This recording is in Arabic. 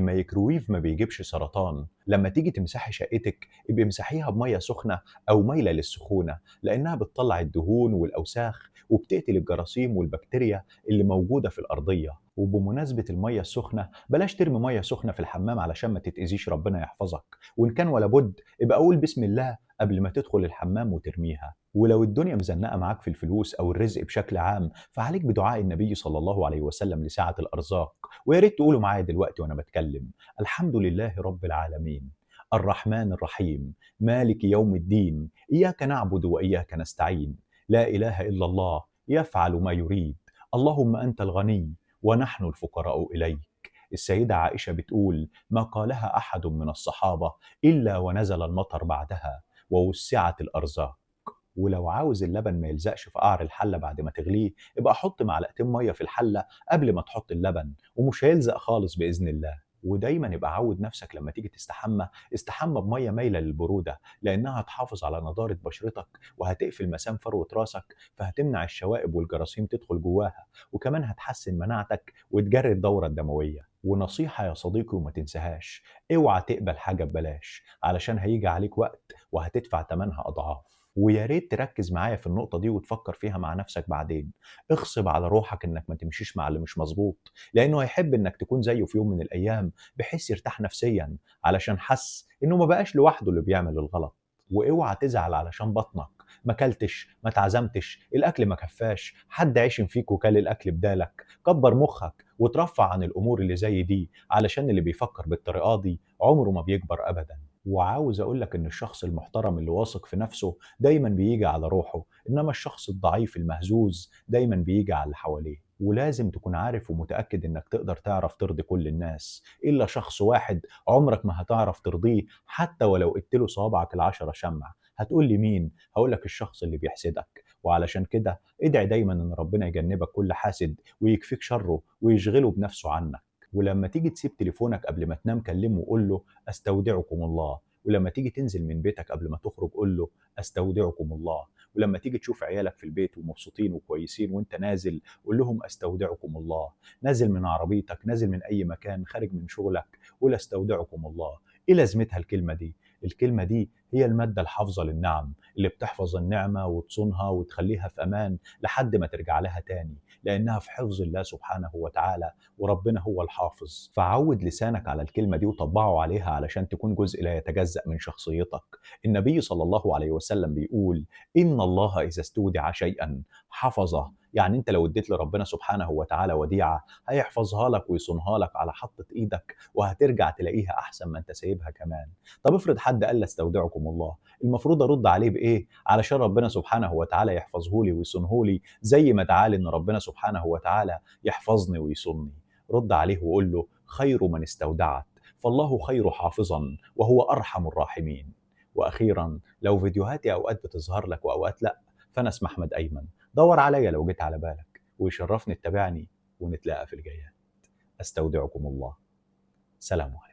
الميكروويف ما بيجيبش سرطان. لما تيجي تمسحي شقتك ابقي امسحيها بمية سخنة أو مايلة للسخونة، لأنها بتطلع الدهون والأوساخ وبتقتل الجراثيم والبكتيريا اللي موجودة في الأرضية. وبمناسبة المية السخنة، بلاش ترمي مية سخنة في الحمام علشان ما تتأذيش، ربنا يحفظك. وإن كان ولا بد ابقى قول بسم الله قبل ما تدخل الحمام وترميها. ولو الدنيا مزنقة معاك في الفلوس أو الرزق بشكل عام، فعليك بدعاء النبي صلى الله عليه وسلم لسعة الأرزاق. ويا ريت تقولوا معايا دلوقتي وأنا بتكلم: الحمد لله رب العالمين، الرحمن الرحيم، مالك يوم الدين، إياك نعبد وإياك نستعين، لا إله إلا الله يفعل ما يريد، اللهم أنت الغني ونحن الفقراء إليك. السيدة عائشة بتقول: ما قالها أحد من الصحابة إلا ونزل المطر بعدها ووسعت الأرزاق. ولو عاوز اللبن ما يلزقش في قعر الحلة بعد ما تغليه، يبقى حط معلقتين مية في الحلة قبل ما تحط اللبن ومش هيلزق خالص بإذن الله. ودايما يبقى عود نفسك لما تيجي تستحمى، استحمى بمية مايلة للبرودة، لأنها هتحافظ على نضارة بشرتك وهتقفل مسام فروة راسك، فهتمنع الشوائب والجراثيم تدخل جواها، وكمان هتحسن مناعتك وتجري الدورة الدموية. ونصيحة يا صديقي وما تنساهاش: اوعى تقبل حاجة ببلاش، علشان هيجي عليك وقت وهتدفع تمنها أضعاف. ويا ريت تركز معايا في النقطة دي وتفكر فيها مع نفسك بعدين. اغصب على روحك انك ما تمشيش مع اللي مش مظبوط، لانه هيحب انك تكون زيه في يوم من الايام، بحيث يرتاح نفسيا علشان حس انه ما بقاش لوحده اللي بيعمل الغلط. واوعى تزعل علشان بطنك ما كلتش، ما اتعزمتش، الاكل ما كفاش، حد عشم فيك وكل الاكل بدالك. كبر مخك وترفع عن الامور اللي زي دي، علشان اللي بيفكر بالطريقة دي عمره ما بيكبر ابدا. وعاوز اقول لك ان الشخص المحترم اللي واثق في نفسه دايما بيجي على روحه، انما الشخص الضعيف المهزوز دايما بيجي على اللي حواليه. ولازم تكون عارف ومتأكد انك تقدر تعرف ترضي كل الناس، الا شخص واحد عمرك ما هتعرف ترضيه حتى ولو قلت له صوابعك العشرة شمع. هتقول لي مين؟ هقول لك الشخص اللي بيحسدك. وعلشان كده ادعي دايما ان ربنا يجنبك كل حاسد ويكفيك شره ويشغله بنفسه عنك. ولما تيجي تسيب تليفونك قبل ما تنام كلمه وقول له: استودعكم الله. ولما تيجي تنزل من بيتك قبل ما تخرج قول له: استودعكم الله. ولما تيجي تشوف عيالك في البيت ومبسوطين وكويسين وانت نازل قول لهم: استودعكم الله. نازل من عربيتك، نازل من اي مكان، خارج من شغلك، قول: استودعكم الله. ايه لازمتها الكلمة دي؟ الكلمة دي هي المادة الحافظة للنعم، اللي بتحفظ النعمة وتصونها وتخليها في أمان لحد ما ترجع لها تاني، لأنها في حفظ الله سبحانه وتعالى، وربنا هو الحافظ. فعود لسانك على الكلمة دي وطبعه عليها علشان تكون جزء لا يتجزأ من شخصيتك. النبي صلى الله عليه وسلم بيقول: إن الله إذا استودع شيئا حفظه. يعني انت لو اديت لربنا سبحانه وتعالى وديعة هيحفظها لك ويصونها لك على حطة ايدك، وهترجع تلاقيها احسن ما انت سايبها كمان. طب افرض حد قال: استودعكم الله، المفروض ارد عليه بايه علشان ربنا سبحانه وتعالى يحفظه لي ويصونه لي زي ما دعالي ان ربنا سبحانه وتعالى يحفظني ويصوني؟ رد عليه وقول له: خير من استودعت، فالله خير حافظا وهو ارحم الراحمين. واخيرا، لو فيديوهاتي اوقات بتظهر لك واوقات لا، فانا اسمي احمد ايمن. دور عليا لو جيت على بالك، ويشرفني تتابعني ونتلاقى في الجايات. استودعكم الله. سلام عليكم.